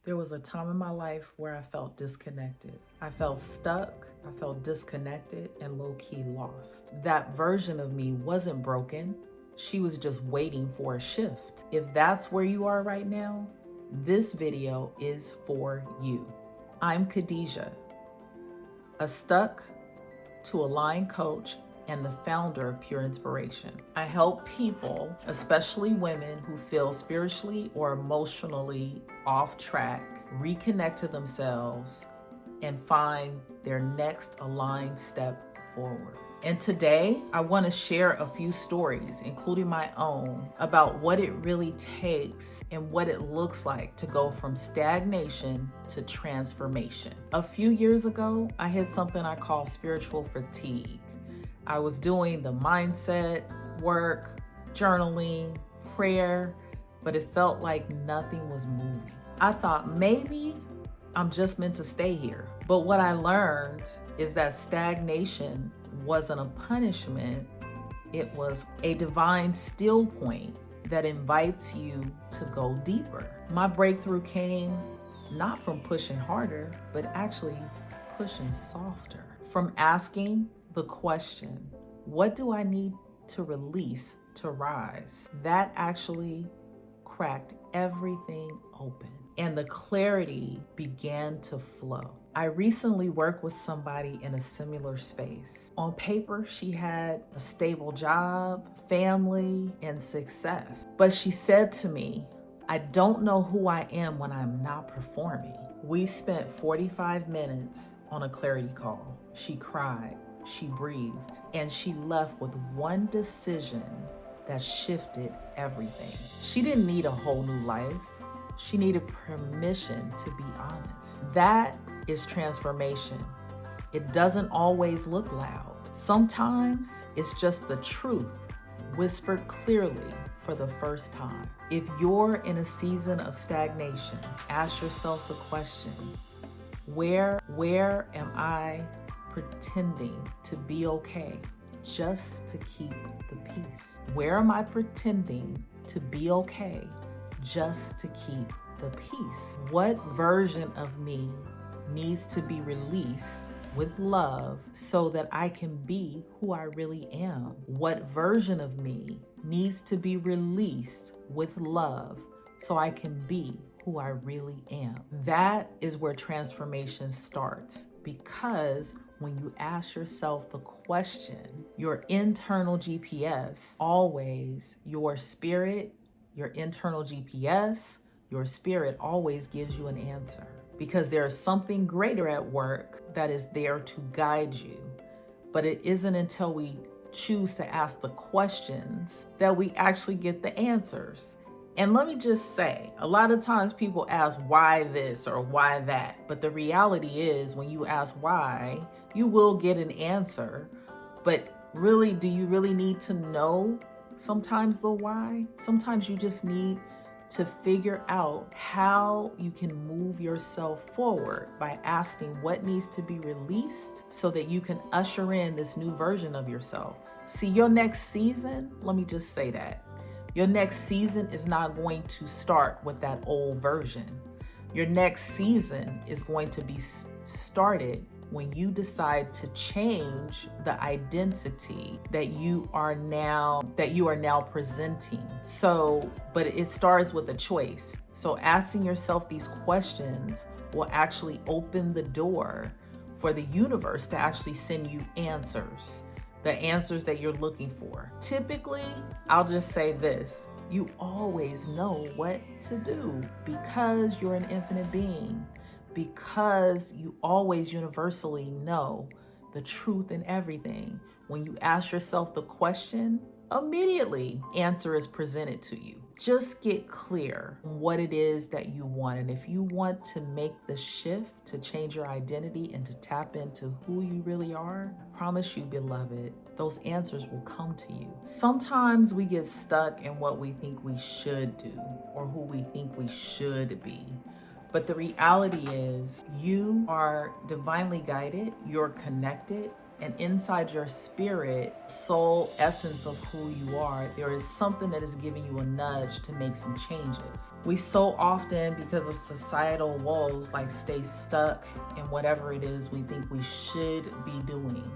There was a time in my life where I felt disconnected. I felt stuck, I felt disconnected and low-key lost. That version of me wasn't broken. She was just waiting for a shift. If that's where you are right now, this video is for you. I'm Khadijah, a stuck to aligned coach and the founder of Pure Inspiration. I help people, especially women who feel spiritually or emotionally off track, reconnect to themselves and find their next aligned step forward. And today, I want to share a few stories, including my own, about what it really takes and what it looks like to go from stagnation to transformation. A few years ago, I had something I call spiritual fatigue. I was doing the mindset work, journaling, prayer, but it felt like nothing was moving. I thought maybe I'm just meant to stay here. But what I learned is that stagnation wasn't a punishment, it was a divine still point that invites you to go deeper. My breakthrough came not from pushing harder, but actually pushing softer. From asking the question, what do I need to release to rise? That actually cracked everything open and the clarity began to flow. I recently worked with somebody in a similar space. On paper, she had a stable job, family, and success. But she said to me, I don't know who I am when I'm not performing. We spent 45 minutes on a clarity call. She cried, she breathed, and she left with one decision that shifted everything. She didn't need a whole new life. She needed permission to be honest. That is transformation. It doesn't always look loud. Sometimes it's just the truth whispered clearly for the first time. If you're in a season of stagnation, ask yourself the question, where am I pretending to be okay just to keep the peace? Where am I pretending to be okay just to keep the peace? What version of me needs to be released with love so that I can be who I really am? What version of me needs to be released with love so I can be who I really am? That is where transformation starts, because when you ask yourself the question, your internal GPS, always your spirit, your internal GPS, your spirit always gives you an answer, because there is something greater at work that is there to guide you. But it isn't until we choose to ask the questions that we actually get the answers. And let me just say, a lot of times people ask why this or why that, but the reality is when you ask why, you will get an answer. But really, do you really need to know sometimes the why? Sometimes you just need to figure out how you can move yourself forward by asking what needs to be released so that you can usher in this new version of yourself. See, your next season, let me just say that, your next season is not going to start with that old version. Your next season is going to be started when you decide to change the identity that you are now presenting. But it starts with a choice. So asking yourself these questions will actually open the door for the universe to actually send you answers, the answers that you're looking for. Typically, I'll just say this, you always know what to do because you're an infinite being. Because you always universally know the truth in everything. When you ask yourself the question, immediately answer is presented to you. Just get clear on what it is that you want. And if you want to make the shift to change your identity and to tap into who you really are, I promise you, beloved, those answers will come to you. Sometimes we get stuck in what we think we should do or who we think we should be. But the reality is you are divinely guided, you're connected, And inside your spirit, soul essence of who you are, there is something that is giving you a nudge to make some changes. We so often, because of societal woes, like stay stuck in whatever it is we think we should be doing.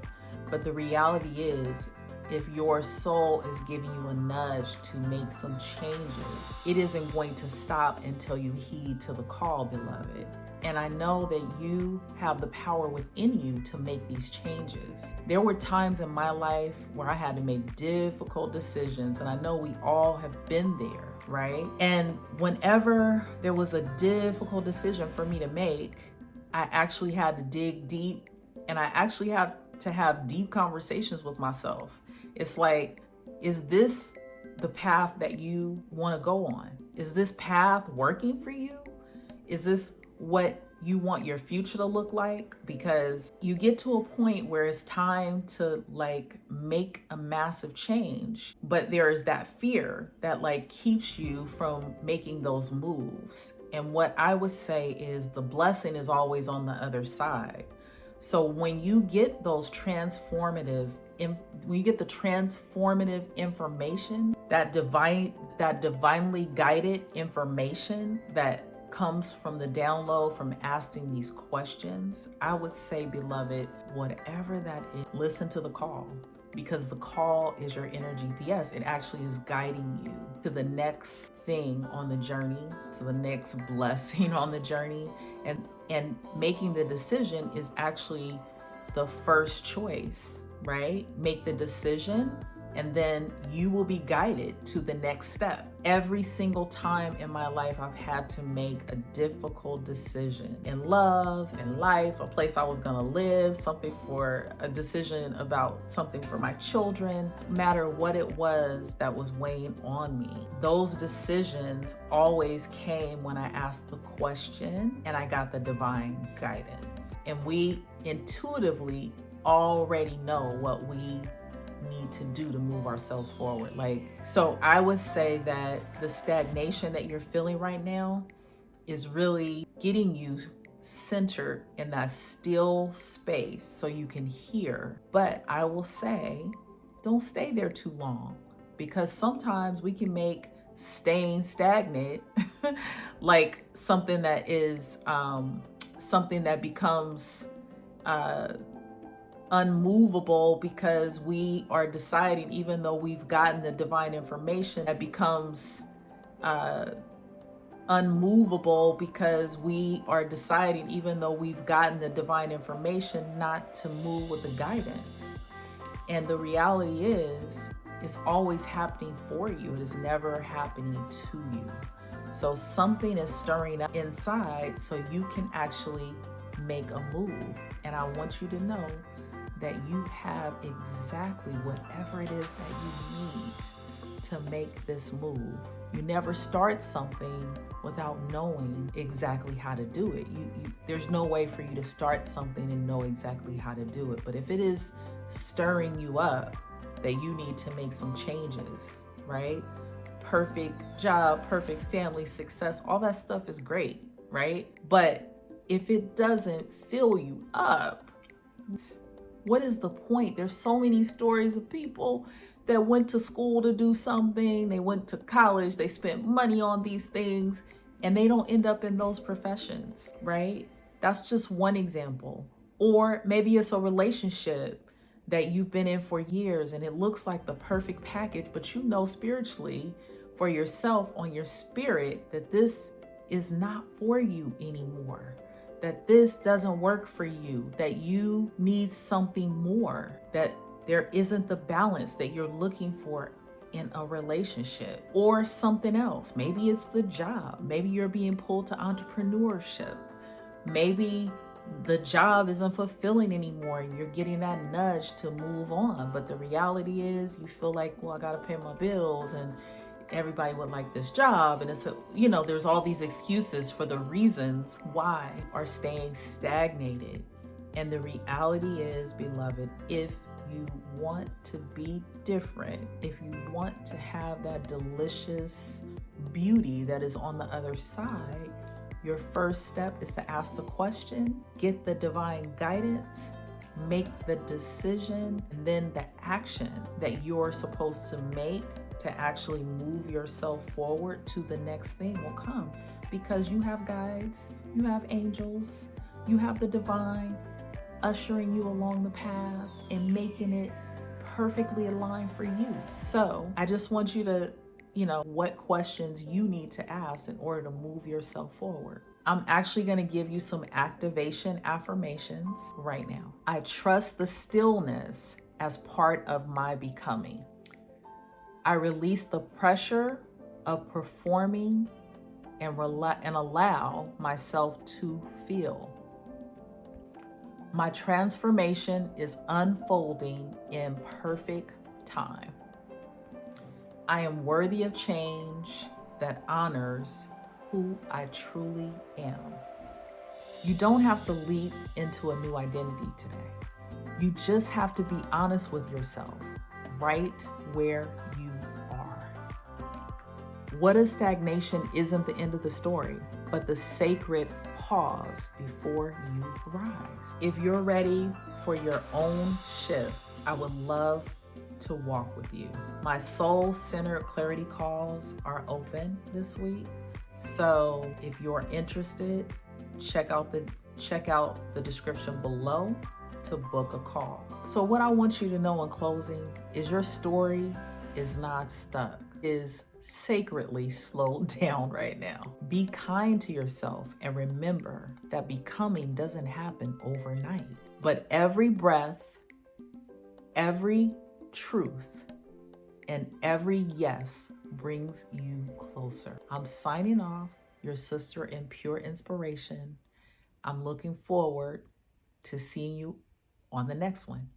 But the reality is, if your soul is giving you a nudge to make some changes, it isn't going to stop until you heed to the call, beloved. And I know that you have the power within you to make these changes. There were times in my life where I had to make difficult decisions, and I know we all have been there, right? And whenever there was a difficult decision for me to make, I actually had to dig deep, and I actually had to have deep conversations with myself. It's like, is this the path that you want to go on? Is this path working for you? Is this what you want your future to look like? Because you get to a point where it's time to like make a massive change, but there is that fear that like keeps you from making those moves. And what I would say is the blessing is always on the other side. So when you get those transformative, when you get the transformative information, that divinely guided information that comes from the download from asking these questions, I would say, beloved, whatever that is, listen to the call, because the call is your inner GPS. It actually is guiding you to the next thing on the journey, to the next blessing on the journey. And making the decision is actually the first choice, right? Make the decision, and then you will be guided to the next step. Every single time in my life, I've had to make a difficult decision in love, in life, a place I was gonna live, a decision about something for my children, no matter what it was that was weighing on me. Those decisions always came when I asked the question and I got the divine guidance. And we intuitively already know what we need to do to move ourselves forward. So I would say that the stagnation that you're feeling right now is really getting you centered in that still space so you can hear. But I will say, don't stay there too long, because sometimes we can make staying stagnant like something that is something that becomes unmovable, because we are deciding, even though we've gotten the divine information, that becomes unmovable because we are deciding, even though we've gotten the divine information, not to move with the guidance. And the reality is, it's always happening for you. It is never happening to you. So something is stirring up inside so you can actually make a move. And I want you to know that you have exactly whatever it is that you need to make this move. You never start something without knowing exactly how to do it. There's no way for you to start something and know exactly how to do it. But if it is stirring you up that you need to make some changes, right? Perfect job, perfect family, success, all that stuff is great, right? But if it doesn't fill you up, what is the point? There's so many stories of people that went to school to do something, they went to college, they spent money on these things, and they don't end up in those professions, right? That's just one example. Or maybe it's a relationship that you've been in for years and it looks like the perfect package, but you know spiritually for yourself, on your spirit, that this is not for you anymore, that this doesn't work for you, that you need something more, that there isn't the balance that you're looking for in a relationship, or something else. Maybe it's the job. Maybe you're being pulled to entrepreneurship. Maybe the job isn't fulfilling anymore and you're getting that nudge to move on. But the reality is you feel like, well, I gotta pay my bills and everybody would like this job. And it's there's all these excuses for the reasons why are staying stagnated. And the reality is, beloved, if you want to be different, if you want to have that delicious beauty that is on the other side, your first step is to ask the question, get the divine guidance, make the decision, and then the action that you're supposed to make to actually move yourself forward to the next thing will come, because you have guides, you have angels, you have the divine ushering you along the path and making it perfectly aligned for you. So I just want you to, what questions you need to ask in order to move yourself forward. I'm actually going to give you some activation affirmations right now. I trust the stillness as part of my becoming. I release the pressure of performing and allow myself to feel. My transformation is unfolding in perfect time. I am worthy of change that honors who I truly am. You don't have to leap into a new identity today. You just have to be honest with yourself right where you are. What if stagnation isn't the end of the story, but the sacred pause before you rise? If you're ready for your own shift, I would love to walk with you. My soul-centered clarity calls are open this week. So if you're interested, check out the description below to book a call. So what I want you to know in closing is your story is not stuck, is sacredly slowed down right now. Be kind to yourself and remember that becoming doesn't happen overnight. But every breath, every truth, and every yes brings you closer. I'm signing off, your sister in pure inspiration. I'm looking forward to seeing you on the next one.